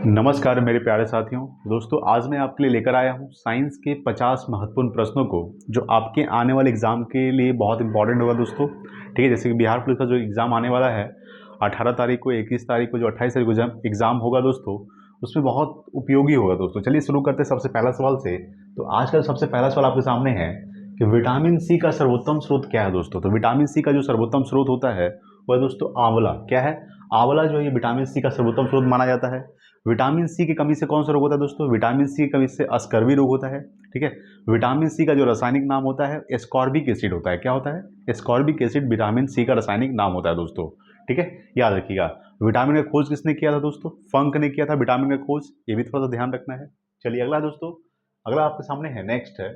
नमस्कार मेरे प्यारे साथियों। दोस्तों आज मैं आपके लिए लेकर आया हूँ साइंस के 50 महत्वपूर्ण प्रश्नों को जो आपके आने वाले एग्ज़ाम के लिए बहुत इंपॉर्टेंट होगा दोस्तों। ठीक है, जैसे कि बिहार पुलिस का जो एग्ज़ाम आने वाला है 18 तारीख को, 21 तारीख को, जो 28 तारीख को जब एग्ज़ाम होगा दोस्तों, उसमें बहुत उपयोगी होगा दोस्तों। चलिए शुरू करते हैं सबसे पहला सवाल से। तो आज का सबसे पहला सवाल आपके सामने है कि विटामिन सी का सर्वोत्तम स्रोत क्या है दोस्तों। तो विटामिन सी का जो सर्वोत्तम स्रोत होता है वह दोस्तों आंवला। क्या है? आंवला जो है ये विटामिन सी का सर्वोत्तम स्रोत माना जाता है। विटामिन सी की कमी से कौन सा रोग होता है दोस्तों? विटामिन सी की कमी से अस्कर्वी रोग होता है। ठीक है, विटामिन सी का जो रासायनिक नाम होता है एस्कॉर्बिक एसिड होता है। क्या होता है? एस्कॉर्बिक एसिड विटामिन सी का रासायनिक नाम होता है दोस्तों। ठीक है, याद रखिएगा। विटामिन का खोज किसने किया था दोस्तों? फंक ने किया था विटामिन का खोज। ये भी थोड़ा सा ध्यान रखना है। चलिए अगला दोस्तों, अगला आपके सामने है, नेक्स्ट है,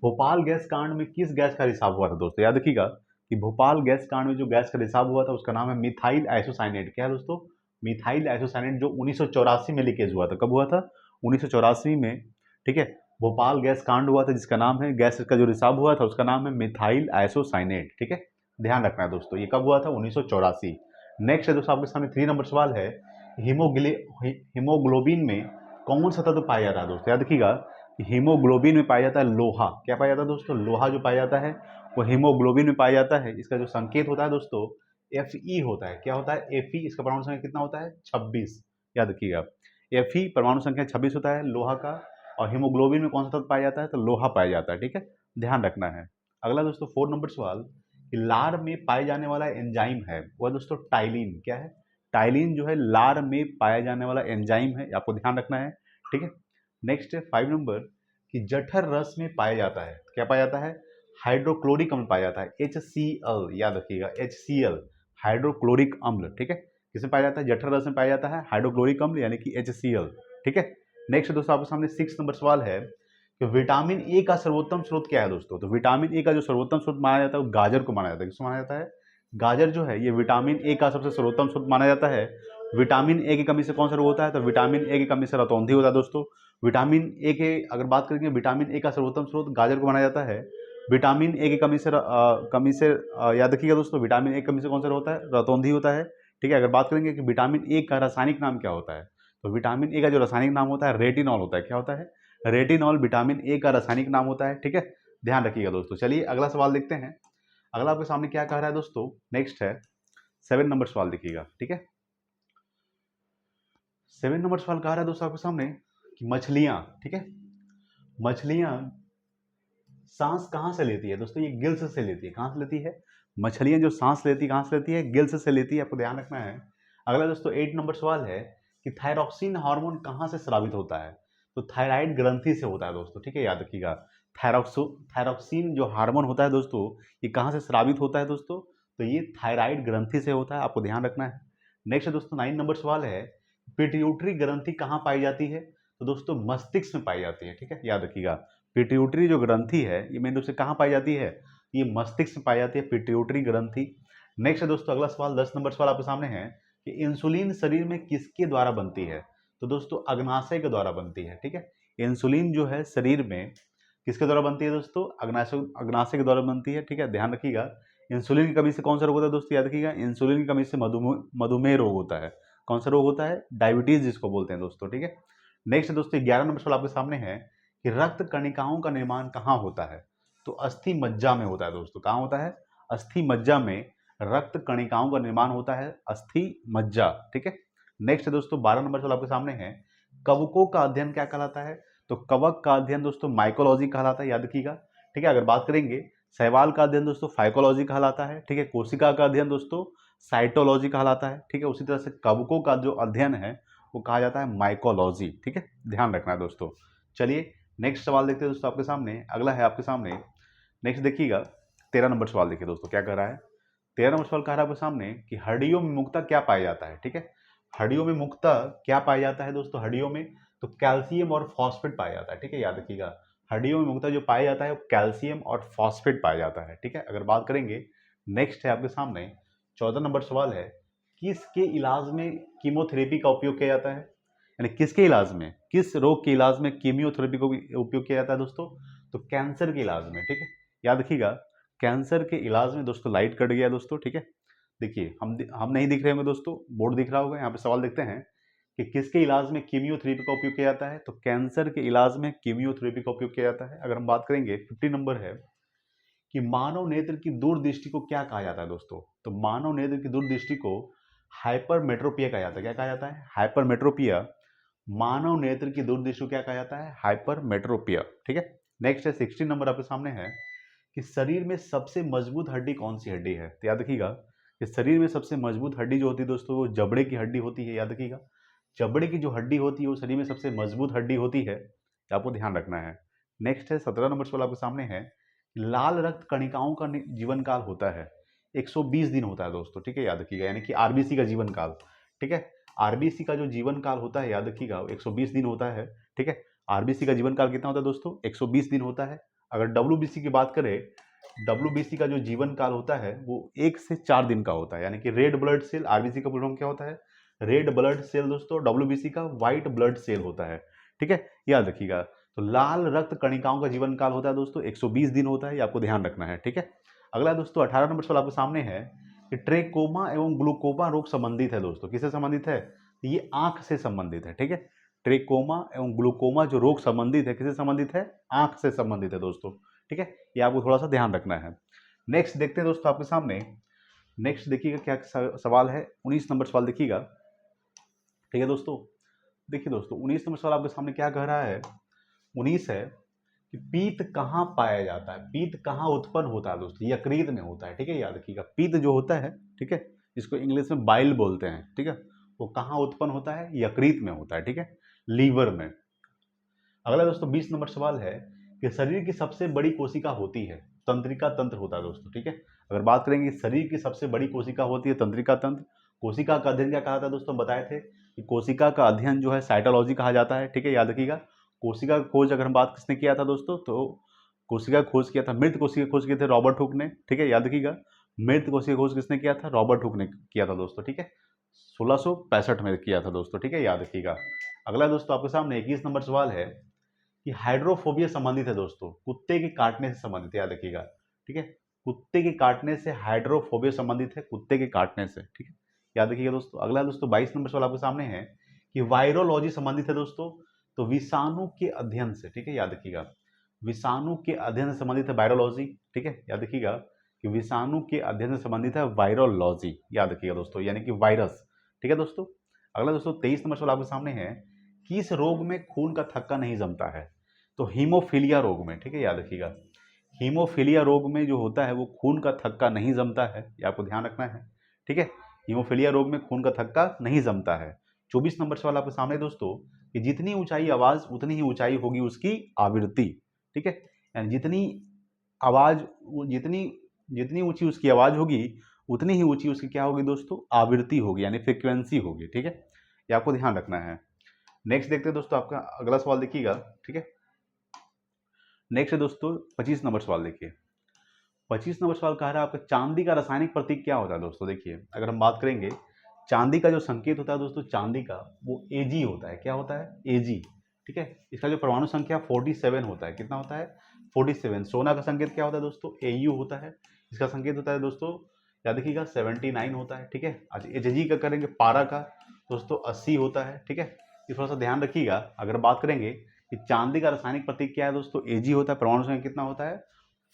भोपाल गैस कांड में किस गैस का रिसाव हुआ था दोस्तों? याद रखिएगा कि भोपाल गैस कांड में जो गैस का रिसाव हुआ था उसका नाम है मिथाइल आइसोसाइनेट। क्या है दोस्तों? मिथाइल आइसोसाइनेट, जो 1984 में लीकेज हुआ था। कब हुआ था? 1984 में। ठीक है, भोपाल गैस कांड हुआ था जिसका नाम है, गैस का जो रिसाव हुआ था उसका नाम है मिथाइल आइसोसाइनेट। ठीक है, ध्यान रखना है दोस्तों, ये कब हुआ था? 1984। नेक्स्ट है दोस्तों आपके सामने 3 नंबर सवाल है, हीमोग्लोबिन में कौन सा तत्व पाया जाता है दोस्तों? याद रखिएगा, हीमोग्लोबिन में पाया जाता है लोहा। क्या पाया जाता है दोस्तों? लोहा जो पाया जाता है वो हीमोग्लोबिन में पाया जाता है। इसका जो संकेत होता है दोस्तों Fe होता है। क्या होता है? Fe। इसका परमाणु संख्या कितना होता है? 26। याद रखिएगा, Fe परमाणु संख्या 26 होता है लोहा का। और हीमोग्लोबिन में कौन सा तत्व पाया जाता है? तो लोहा पाया जाता है। ठीक है, ध्यान रखना है। अगला दोस्तों 4 नंबर सवाल, कि लार में पाए जाने वाला एंजाइम है वह दोस्तों टाइलिन। क्या है? टाइलिन जो है लार में पाया जाने वाला एंजाइम है, आपको ध्यान रखना है। ठीक है, नेक्स्ट है 5 नंबर, कि जठर रस में पाया जाता है। क्या पाया जाता है? हाइड्रोक्लोरिक अम्ल पाया जाता है, HCl। याद रखिएगा, HCl हाइड्रोक्लोरिक अम्ल। ठीक है, किसमें पाया जाता है? जठर रस में पाया जाता है हाइड्रोक्लोरिक अम्ल यानी कि HCl। ठीक है, नेक्स्ट दोस्तों आपके सामने 6 नंबर सवाल है कि विटामिन ए का सर्वोत्तम स्रोत क्या है दोस्तों? तो विटामिन ए का जो सर्वोत्तम स्रोत माना जाता है वो गाजर को माना जाता है। किसको माना जाता है? गाजर जो है ये विटामिन ए का सबसे सर्वोत्तम स्रोत माना जाता है। विटामिन ए की कमी से कौन सा रोग होता है? तो विटामिन ए की कमी से रतौंधी होता है दोस्तों। विटामिन ए के अगर बात करेंगे, विटामिन ए का सर्वोत्तम स्रोत गाजर को माना जाता है। विटामिन ए की कमी से याद रखिएगा दोस्तों, विटामिन ए की कमी से कौन सा होता है? रतौंधी होता है। ठीक है, अगर बात करेंगे कि विटामिन ए का रासायनिक नाम क्या होता है, तो विटामिन ए का जो रासायनिक नाम होता है रेटिनॉल होता है। क्या होता है? रेटिनॉल विटामिन ए का रासायनिक नाम होता है। ठीक है, ध्यान रखिएगा दोस्तों। चलिए अगला सवाल देखते हैं। अगला आपके सामने क्या कह रहा है दोस्तों? नेक्स्ट है 7 नंबर सवाल, देखिएगा। ठीक है, 7 नंबर सवाल कह रहा है दोस्तों आपके सामने कि मछलियां, ठीक है, मछलियां सांस कहाँ से लेती है दोस्तों? ये गिल्स से लेती है। कहाँ से लेती है? मछलियां जो सांस लेती है कहाँ से लेती है? गिल्स से लेती है, आपको ध्यान रखना है। अगला दोस्तों 8 नंबर सवाल है कि थायरॉक्सिन हार्मोन कहाँ से स्रावित होता है? तो थायराइड ग्रंथि से होता है दोस्तों। ठीक है, याद रखिएगा, थायरॉक्सिन जो हार्मोन होता है दोस्तों, ये कहाँ से स्रावित होता है दोस्तों? तो ये थायराइड ग्रंथि से होता है, आपको ध्यान रखना है। नेक्स्ट दोस्तों 9 नंबर सवाल है, पिट्यूटरी ग्रंथि कहाँ पाई जाती है? तो दोस्तों मस्तिष्क में पाई जाती है। ठीक है, याद रखिएगा, पिट्यूटरी जो ग्रंथि है ये मेन रूप से कहाँ पाई जाती है? ये मस्तिष्क में पाई जाती है, पिट्यूटरी ग्रंथि। नेक्स्ट है दोस्तों अगला सवाल 10 नंबर सवाल आपके सामने है कि इंसुलिन शरीर में किसके द्वारा बनती है? तो दोस्तों अग्नाशय के द्वारा बनती है। ठीक है, इंसुलिन जो है शरीर में किसके द्वारा बनती है दोस्तों? अग्नाशय अग्नाशय के द्वारा बनती है। ठीक है, ध्यान रखिएगा। इंसुलिन की कमी से कौन सा रोग होता है दोस्तों? याद रखिएगा, इंसुलिन की कमी से मधुमेह रोग होता है। कौन सा रोग होता है? डायबिटीज जिसको बोलते हैं दोस्तों। ठीक है, नेक्स्ट दोस्तों 11 नंबर सवाल आपके सामने है कि रक्त कणिकाओं का निर्माण कहाँ होता है? तो अस्थि मज्जा में होता है दोस्तों। कहाँ होता है? अस्थि मज्जा में रक्त कणिकाओं का निर्माण होता है, अस्थि मज्जा। ठीक है, नेक्स्ट दोस्तों 12 नंबर सवाल आपके सामने है, कवकों का अध्ययन क्या कहलाता है? तो कवक का अध्ययन दोस्तों माइकोलॉजी कहलाता है, याद रखिएगा। ठीक है, अगर बात करेंगे शैवाल का अध्ययन दोस्तों फाइकोलॉजी कहलाता है। ठीक है, कोशिका का अध्ययन दोस्तों साइटोलॉजी कहलाता है। ठीक है, उसी तरह से कवकों का जो अध्ययन है वो कहा जाता है माइकोलॉजी। ठीक है, ध्यान रखना है दोस्तों। चलिए नेक्स्ट सवाल देखते हैं दोस्तों आपके सामने। अगला है आपके सामने, नेक्स्ट देखिएगा 13 नंबर सवाल। देखिए दोस्तों क्या कह रहा है। 13 नंबर सवाल कह रहा है आपके सामने कि हड्डियों में मुख्यतः क्या पाया जाता है? ठीक है, हड्डियों में मुख्यतः क्या पाया जाता है दोस्तों? हड्डियों में तो कैल्शियम और फॉस्फेट पाया जाता है। ठीक है, याद रखिएगा, हड्डियों में मुख्यतः जो पाया जाता है वो कैल्शियम और फॉस्फेट पाया जाता है। ठीक है, अगर बात करेंगे, नेक्स्ट है आपके सामने 14 नंबर सवाल है, किसके इलाज में कीमोथेरेपी का उपयोग किया जाता है? यानी किसके इलाज में, किस रोग के इलाज में कीमियोथेरेपी को उपयोग किया जाता है दोस्तों? तो कैंसर के इलाज में। ठीक है, याद रखिएगा, कैंसर के इलाज में दोस्तों लाइट कट गया दोस्तों। ठीक है, देखिए हम नहीं दिख रहे होंगे दोस्तों, बोर्ड दिख रहा होगा। यहाँ पे सवाल देखते हैं कि किसके इलाज में कीमियोथेरेपी का उपयोग किया जाता है, तो कैंसर के इलाज में कीमियोथेरेपी का उपयोग किया जाता है। अगर हम बात करेंगे 50 नंबर है कि मानव नेत्र की दूरदृष्टि को क्या कहा जाता है दोस्तों, तो मानव नेत्र की दूरदृष्टि को हाइपरमेट्रोपिया कहा जाता है। क्या कहा जाता है? हाइपरमेट्रोपिया। मानव नेत्र की दूरदृष्टि को क्या कहा जाता है? हाइपरमेट्रोपिया। ठीक है। नेक्स्ट है 16 नंबर आपके सामने है कि शरीर में सबसे मजबूत हड्डी कौन सी हड्डी है, तो याद रखिएगा कि शरीर में सबसे मजबूत हड्डी जो होती है दोस्तों वो जबड़े की हड्डी होती है। याद रखिएगा, जबड़े की जो हड्डी होती है वो शरीर में सबसे मजबूत हड्डी होती है, ये आपको ध्यान रखना है। नेक्स्ट है 17 नंबर सवाल आपके सामने है, लाल रक्त कणिकाओं का जीवन काल होता है 120 दिन होता है दोस्तों। ठीक है, याद रखिएगा, यानी कि आरबीसी का जीवन काल। ठीक है, आरबीसी का जो जीवन काल होता है याद रखिएगा 120 दिन होता है। ठीक है, आरबीसी का जीवन काल कितना होता है दोस्तों? 120 दिन होता है। अगर डब्ल्यूबीसी की बात करें, डब्ल्यूबीसी का जो जीवन काल होता है वो 1 से 4 दिन का होता है, यानी कि रेड ब्लड सेल। आरबीसी का पूर्ण फॉर्म क्या होता है? रेड ब्लड सेल दोस्तों। डब्ल्यूबीसी का व्हाइट ब्लड सेल होता है। ठीक है, याद रखिएगा। तो लाल रक्त कणिकाओं का जीवन काल होता है दोस्तों 120 दिन होता है, ये आपको ध्यान रखना है। ठीक है, अगला दोस्तों 18 नंबर सवाल आपके सामने है कि ट्रेकोमा एवं ग्लूकोमा रोग संबंधित है दोस्तों। किससे संबंधित है? ये आंख से संबंधित है। ठीक है, ट्रेकोमा एवं ग्लूकोमा जो रोग संबंधित है, किससे संबंधित है? आंख से संबंधित है दोस्तों। ठीक है, ये आपको थोड़ा सा ध्यान रखना है। नेक्स्ट देखते हैं दोस्तों आपके सामने। नेक्स्ट देखिएगा क्या सवाल है, 19 नंबर सवाल देखिएगा। ठीक है दोस्तों, देखिए दोस्तों 19 नंबर सवाल आपके सामने क्या कह रहा है। 19 है कि पीत कहाँ पाया जाता है, पीत कहाँ उत्पन्न होता है दोस्तों? यकृत में होता है। ठीक है, याद रखिएगा, पीत जो होता है, ठीक है, इसको इंग्लिश में बाइल बोलते हैं। ठीक है, वो कहाँ उत्पन्न होता है? यकृत में होता है। ठीक है, लीवर में। अगला दोस्तों 20 नंबर सवाल है कि शरीर की सबसे बड़ी कोशिका होती है, तंत्रिका तंत्र होता है दोस्तों। ठीक है, अगर बात करेंगे शरीर की सबसे बड़ी कोशिका होती है तंत्रिका तंत्र। कोशिका का अध्ययन क्या कहा था दोस्तों? बताए थे कि कोशिका का अध्ययन जो है साइटोलॉजी कहा जाता है। ठीक है, याद रखिएगा। कोशिका का खोज अगर हम बात किसने किया था दोस्तों, तो कोशिका का खोज किया था, मृत कोशिका खोज किए थे रॉबर्ट हुक ने। ठीक है, याद रखिएगा, मृत कोशिका खोज किसने किया था? रॉबर्ट हुक ने किया था दोस्तों। ठीक है, 1665 में किया था दोस्तों। ठीक है, याद रखिएगा। अगला दोस्तों आपके सामने 21 नंबर सवाल है कि हाइड्रोफोबिया संबंधित है दोस्तों, कुत्ते के काटने से संबंधित है, याद रखिएगा। ठीक है, कुत्ते के काटने से हाइड्रोफोबिया संबंधित है, कुत्ते के काटने से। ठीक है, याद रखिएगा दोस्तों। अगला दोस्तों 22 नंबर सवाल आपके सामने है कि वायरोलॉजी संबंधित है दोस्तों, तो विषाणु के अध्ययन से। ठीक है, याद रखिएगा, विषाणु के अध्ययन से संबंधित है वायरोलॉजी। ठीक है, याद रखिएगा कि विषाणु के अध्ययन से संबंधित है वायरोलॉजी, याद रखिएगा दोस्तों, यानी कि वायरस। ठीक है दोस्तों। अगला दोस्तों 23 नंबर सवाल आपके सामने है, किस रोग में खून का थक्का नहीं जमता है, तो हीमोफीलिया रोग में। ठीक है, याद रखिएगा, हीमोफीलिया रोग में जो होता है वो खून का थक्का नहीं जमता है, ये आपको ध्यान रखना है। ठीक है, हीमोफीलिया रोग में खून का थक्का नहीं जमता है। 24 नंबर सवाल आपके सामने दोस्तों कि जितनी ऊंचाई आवाज उतनी ही ऊंचाई होगी उसकी आवृत्ति। ठीक है, यानी जितनी आवाज, जितनी जितनी ऊंची उसकी आवाज होगी उतनी ही ऊंची उसकी क्या होगी दोस्तों? आवृत्ति होगी, यानी फ्रिक्वेंसी होगी। ठीक है, ये आपको ध्यान रखना है। नेक्स्ट देखते हैं दोस्तों, आपका अगला सवाल देखिएगा। ठीक है, नेक्स्ट है दोस्तों 25 नंबर सवाल देखिए। 25 नंबर सवाल कह रहा है आपका चांदी का रासायनिक प्रतीक क्या होता है दोस्तों? देखिए, अगर हम बात करेंगे चांदी का जो संकेत होता है दोस्तों, चांदी का वो एजी होता है। क्या होता है? एजी। ठीक है, इसका जो परमाणु संख्या 47 होता है। कितना होता है? 47। सोना का संकेत क्या होता है दोस्तों? एयू होता है। इसका संकेत होता है दोस्तों, याद रखिएगा, 79 होता है। ठीक है, आज एचजी का करेंगे, पारा का दोस्तों 80 होता है। ठीक है, ये थोड़ा सा ध्यान रखिएगा। अगर बात करेंगे कि चांदी का रासायनिक प्रतीक क्या है दोस्तों, एजी होता है। परमाणु संख्या कितना होता है?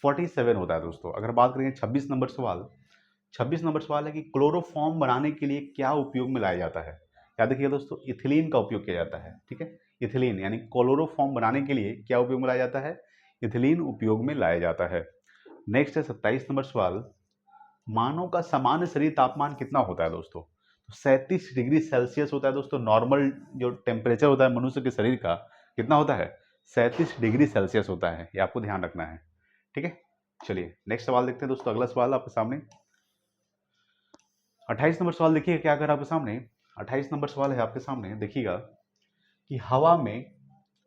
47 होता है दोस्तों। अगर बात करेंगे 26 नंबर सवाल, 26 नंबर सवाल है कि क्लोरोफॉर्म बनाने के लिए क्या उपयोग में लाया जाता है? याद रखिएगा दोस्तों, इथिलीन का उपयोग किया जाता है। ठीक है, इथिलीन, यानी क्लोरोफॉर्म बनाने के लिए क्या उपयोग में लाया जाता है? इथिलीन उपयोग में लाया जाता है। नेक्स्ट है 27 नंबर सवाल, मानव का सामान्य शरीर तापमान कितना होता है दोस्तों? तो 37 डिग्री सेल्सियस होता है दोस्तों। नॉर्मल जो टेम्परेचर होता है मनुष्य के शरीर का कितना होता है? 37 डिग्री सेल्सियस होता है, ये आपको ध्यान रखना है। ठीक है, चलिए नेक्स्ट सवाल देखते हैं दोस्तों। अगला सवाल आपके सामने 28 नंबर सवाल देखिए क्या कर आपके सामने। 28 नंबर सवाल है आपके सामने, देखिएगा कि हवा में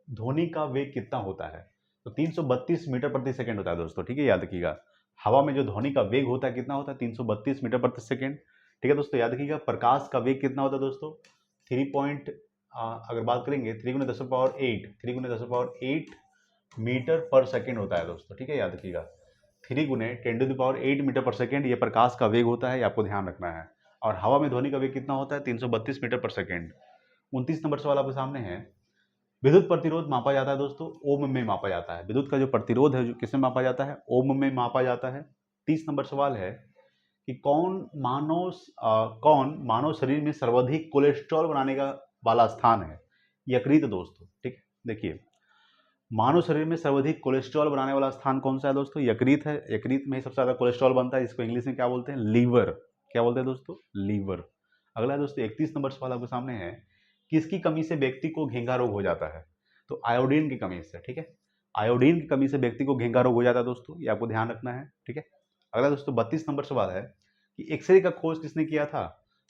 ध्वनि का वेग कितना होता है? तो 332 मीटर प्रति सेकंड होता है दोस्तों। ठीक है, याद रखिएगा, हवा में जो ध्वनि का वेग होता है कितना होता है? 332 मीटर प्रति सेकंड। ठीक है दोस्तों, याद रखिएगा। प्रकाश का वेग कितना होता है दोस्तों? 3 पॉइंट, अगर बात करेंगे 3 गुने 10 पावर 8, 3 गुने 10 पावर 8 मीटर पर सेकंड होता है दोस्तों। ठीक है, याद रखिएगा, 3 गुने 10 टू द पावर 8 मीटर पर सेकंड ये प्रकाश का वेग होता है, ये आपको ध्यान रखना है। और हवा में ध्वनि का वेग कितना होता है? 332 मीटर पर सेकंड। 29 नंबर सवाल आपके सामने है, विद्युत प्रतिरोध मापा जाता है दोस्तों, ओम में मापा जाता है। विद्युत का जो प्रतिरोध है जो किसमें मापा जाता है, ओम में मापा जाता है। 30 नंबर सवाल है कि कौन मानव शरीर में सर्वाधिक कोलेस्ट्रॉल बनाने का वाला स्थान है, यकृत दोस्तों। ठीक है, देखिए मानव शरीर में सर्वाधिक कोलेस्ट्रॉल बनाने वाला स्थान कौन सा है दोस्तों, यकृत है। यकृत में ही सबसे ज्यादा कोलेस्ट्रॉल बनता है, जिसको इंग्लिश में क्या बोलते हैं, लीवर। क्या बोलते हैं दोस्तों, लीवर। अगला है दोस्तों 31 नंबर सवाल आपके सामने है, किसकी कमी से व्यक्ति को घेंघा रोग हो जाता है, तो आयोडीन की कमी से। ठीक है, आयोडीन की कमी से व्यक्ति को घेंघा रोग हो जाता है दोस्तों, ये आपको ध्यान रखना है। ठीक है, अगला दोस्तों 32 नंबर सवाल है कि एक्सरे का खोज किसने किया था,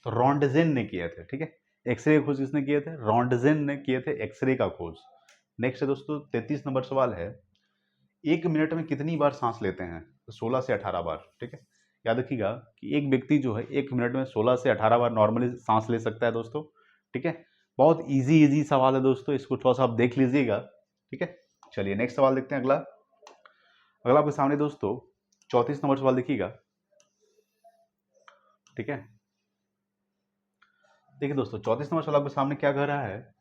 तो रॉन्टजेन ने किए थे। ठीक है, एक्सरे का खोज किसने किए थे, रॉन्टजेन ने किए थे एक्सरे का खोज। नेक्स्ट है दोस्तों 33 नंबर सवाल है, एक मिनट में कितनी बार सांस लेते हैं, तो 16 से 18 बार। ठीक है, याद रखिएगा कि एक व्यक्ति जो है एक मिनट में 16 से 18 बार नॉर्मली सांस ले सकता है दोस्तों। ठीक है, बहुत इजी सवाल है दोस्तों, इसको थोड़ा सा आप देख लीजिएगा। ठीक है, चलिए नेक्स्ट सवाल देखते हैं। अगला अगला आपके सामने दोस्तों 34 नंबर सवाल देखिएगा। ठीक है, देखिए दोस्तों 34 नंबर सवाल आपके सामने क्या कह रहा है,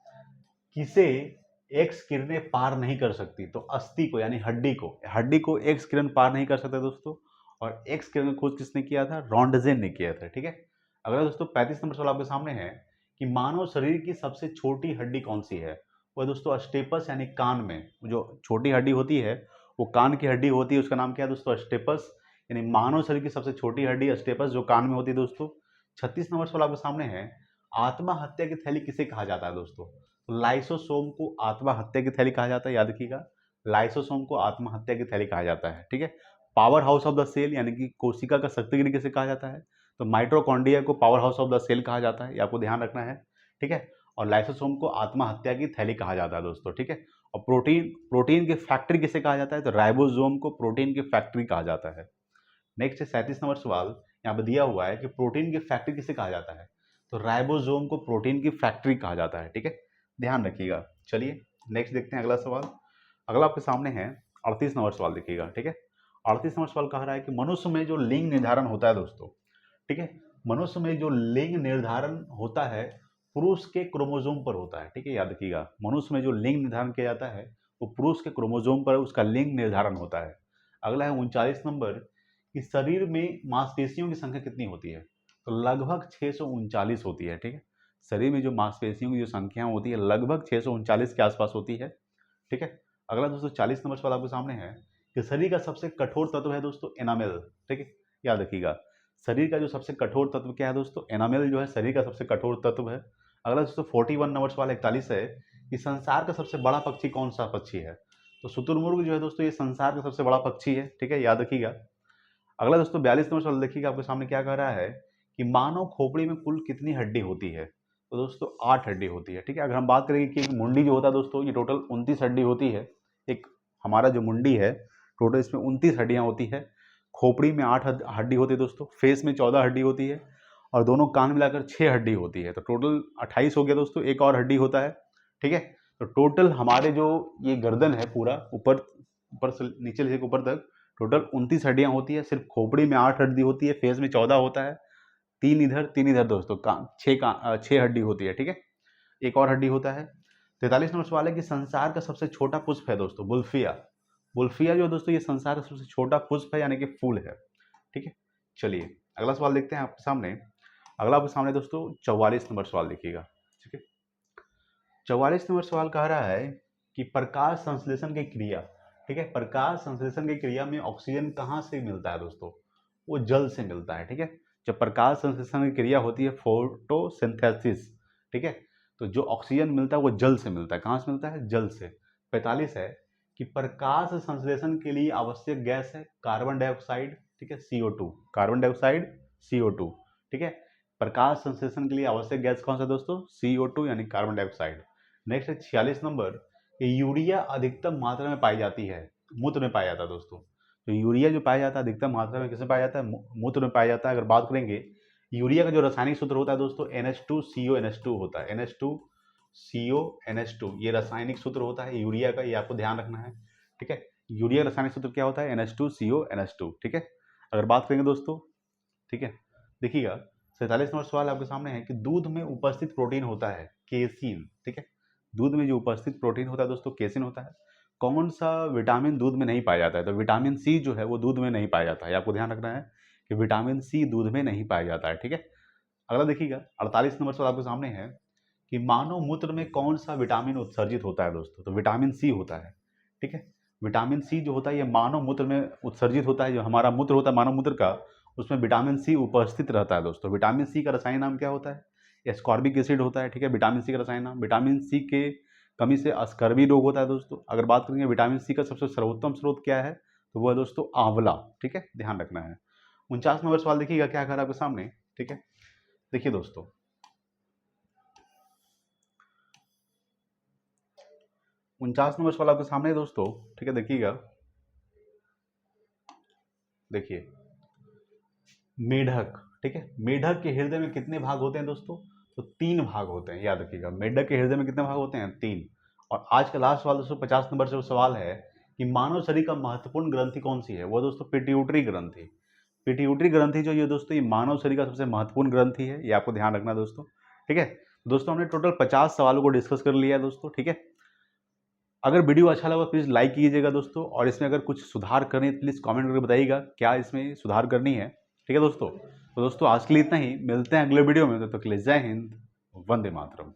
किसे एक्स किरणें पार नहीं कर सकती, तो अस्थि को यानी हड्डी को एक्स किरण पार नहीं कर सकता दोस्तों। और एक्स किरण का खोज किसने किया था, रॉन्टजेन ने किया था। ठीक है, अगला दोस्तों 35 नंबर सवाल आपके सामने है कि मानव शरीर की सबसे छोटी हड्डी कौन सी है, वो है दोस्तों स्टेपस, यानी कान में जो छोटी हड्डी होती है वो कान की हड्डी होती है, उसका नाम क्या है दोस्तों, स्टेपस। यानी मानव शरीर की सबसे छोटी हड्डी स्टेपस जो कान में होती है दोस्तों। 36 नंबर सवाल आपके सामने है, आत्महत्या की थैली किसे कहा जाता है दोस्तों, तो लाइसोसोम को आत्महत्या की थैली कहा जाता है, याद रखिएगा लाइसोसोम को आत्महत्या की थैली कहा जाता है। ठीक है, powerhouse of the cell यानी कि कोशिका का शक्तिगिरी किसे कहा जाता है, तो माइटोकॉन्ड्रिया को powerhouse of the cell कहा जाता है, ये आपको ध्यान रखना है। ठीक है, और लाइसोसोम को आत्महत्या की थैली कहा जाता है दोस्तों। ठीक है, और प्रोटीन की फैक्ट्री किसे कहा जाता है, तो राइबोसोम को प्रोटीन की फैक्ट्री कहा जाता है। नेक्स्ट है 37 नंबर सवाल, यहाँ पे दिया हुआ है कि प्रोटीन की फैक्ट्री किसे कहा जाता है, तो राइबोसोम को प्रोटीन की फैक्ट्री कहा जाता है। ठीक है, ध्यान रखिएगा। चलिए नेक्स्ट देखते हैं अगला सवाल। अगला आपके सामने है 38 नंबर सवाल देखिएगा। ठीक है, 38 नंबर सवाल कह रहा है कि मनुष्य में जो लिंग निर्धारण होता है दोस्तों, ठीक है, मनुष्य में जो लिंग निर्धारण होता है पुरुष के क्रोमोसोम पर होता है। ठीक है, याद रखिएगा मनुष्य में जो लिंग निर्धारण किया जाता है वो पुरुष के क्रोमोसोम पर उसका लिंग निर्धारण होता है। अगला है 39 नंबर कि शरीर में मांसपेशियों की संख्या कितनी होती है, तो लगभग 639 होती है। ठीक है, शरीर में जो मांसपेशियों की जो संख्या होती है लगभग 639 के आसपास होती है। ठीक है, अगला दोस्तों 40 नंबर सवाल आपके सामने है कि शरीर का सबसे कठोर तत्व है दोस्तों एनामेल। ठीक है, याद रखिएगा शरीर का जो सबसे कठोर तत्व क्या है दोस्तों, एनामेल जो है शरीर का सबसे कठोर तत्व है। अगला दोस्तों 41 नंबर सवाल 41 है कि संसार का सबसे बड़ा पक्षी कौन सा पक्षी है, तो शुतुरमुर्ग जो है दोस्तों ये संसार का सबसे बड़ा पक्षी है। ठीक है, याद रखिएगा। अगला दोस्तों 42 नंबर सवाल देखिएगा आपके सामने क्या कह रहा है कि मानव खोपड़ी में कुल कितनी हड्डी होती है, तो दोस्तों 8 हड्डी होती है। ठीक है, अगर हम बात करेंगे कि मुंडी जो होता है दोस्तों ये टोटल 29 हड्डी होती है। एक हमारा जो मुंडी है टोटल इसमें 29 हड्डियां होती है। खोपड़ी में 8 हड्डी होती है दोस्तों, फेस में 14 हड्डी होती है और दोनों कान मिलाकर 6 हड्डी होती है, तो टोटल 28 हो गया दोस्तों। एक और हड्डी होता है। ठीक है, तो टोटल हमारे जो ये गर्दन है पूरा ऊपर ऊपर से नीचे से ऊपर तक टोटल 29 हड्डियां होती है। सिर्फ खोपड़ी में 8 हड्डी होती है, फेस में 14 होता है, 3 इधर दोस्तों 6 हड्डी होती है। ठीक है, एक और हड्डी होता है। 43 नंबर सवाल है कि संसार का सबसे छोटा पुष्प है दोस्तों बुल्फिया। बुल्फिया जो है दोस्तों ये संसार का सबसे छोटा पुष्प है यानी कि फूल है। ठीक है, चलिए अगला सवाल देखते हैं आपके सामने। अगला आपके सामने दोस्तों 44 नंबर सवाल देखिएगा। ठीक है, 44 नंबर सवाल कह रहा है कि प्रकाश संश्लेषण की क्रिया, ठीक है, प्रकाश संश्लेषण की क्रिया में ऑक्सीजन कहाँ से मिलता है दोस्तों, वो जल से मिलता है। ठीक है, जब प्रकाश संश्लेषण की क्रिया होती है फोटोसिंथेसिस, ठीक है, तो जो ऑक्सीजन मिलता है वो जल से मिलता है। कहाँ से मिलता है, जल से। 45 है कि प्रकाश संश्लेषण के लिए आवश्यक गैस है कार्बन डाइऑक्साइड, ठीक है, CO2, कार्बन डाइऑक्साइड CO2। ठीक है, प्रकाश संश्लेषण के लिए आवश्यक गैस कौन सा दोस्तों, CO2 यानी कार्बन डाइऑक्साइड। नेक्स्ट है 46 नंबर, यूरिया अधिकतम मात्रा में पाई जाती है, मूत्र में पाया जाता है दोस्तों। तो यूरिया जो पाया जाता है अधिकतम मात्रा में किसमें पाया जाता है, मूत्र में पाया जाता है। अगर बात करेंगे यूरिया का जो रासायनिक सूत्र होता है दोस्तों NH2CONH2 होता है, NH2CONH2 ये रासायनिक सूत्र होता है यूरिया का, ये आपको ध्यान रखना है। ठीक है, यूरिया का रासायनिक सूत्र क्या होता है, NH2CONH2। ठीक है, अगर बात करेंगे दोस्तों, ठीक है, देखिएगा 47 नंबर सवाल आपके सामने है कि दूध में उपस्थित प्रोटीन होता है, केसिन, ठीक है। दूध में जो उपस्थित प्रोटीन होता है दोस्तों केसिन होता है। कौन सा विटामिन दूध में नहीं पाया जाता है? तो विटामिन सी जो है वो दूध में नहीं पाया जाता है, आपको ध्यान रखना है कि विटामिन सी दूध में नहीं पाया जाता है, ठीक है। अगला देखिएगा 48 नंबर सवाल आपके सामने है कि मानव मूत्र में कौन सा विटामिन उत्सर्जित होता है दोस्तों? तो विटामिन सी होता है, ठीक है। विटामिन सी जो होता है ये मानव मूत्र में उत्सर्जित होता है। जो हमारा मूत्र होता है मानव मूत्र का, उसमें विटामिन सी उपस्थित रहता है दोस्तों। विटामिन सी का रसायन नाम क्या होता है? एस्कॉर्बिक एसिड होता है, ठीक है। विटामिन सी का रसायन नाम, विटामिन सी के कमी से अस्कर्वी रोग होता है दोस्तों। अगर बात करेंगे विटामिन सी का सबसे सर्वोत्तम स्रोत क्या है, तो वो है दोस्तों आंवला, ठीक है, ध्यान रखना है। 49 नंबर सवाल देखिएगा क्या कर आपके सामने, ठीक है। देखिए दोस्तों 49 नंबर सवाल आपके सामने है दोस्तों, ठीक है। देखिएगा, देखिए मेढक, ठीक है। मेढक के हृदय में कितने भाग होते हैं दोस्तों? तो 3 भाग होते हैं, याद रखिएगा। मेढक के हृदय में कितने भाग होते हैं? 3। और आज का लास्ट सवाल दोस्तों 50 नंबर से वो सवाल है कि मानव शरीर का महत्वपूर्ण ग्रंथि कौन सी है? वो दोस्तों पिट्यूटरी ग्रंथि। पिट्यूटरी ग्रंथि जो ये दोस्तों ये मानव शरीर का सबसे महत्वपूर्ण ग्रंथि है, ये आपको ध्यान रखना दोस्तों, ठीक है। दोस्तों हमने टोटल 50 सवालों को डिस्कस कर लिया है दोस्तों, ठीक है। अगर वीडियो अच्छा लगा प्लीज़ लाइक कीजिएगा दोस्तों, और इसमें अगर कुछ सुधार करनी है प्लीज़ कमेंट करके बताइएगा क्या इसमें सुधार करनी है, ठीक है दोस्तों। तो दोस्तों आज के लिए इतना ही, मिलते हैं अगले वीडियो में, तब तक के लिए जय हिंद, वंदे मातरम।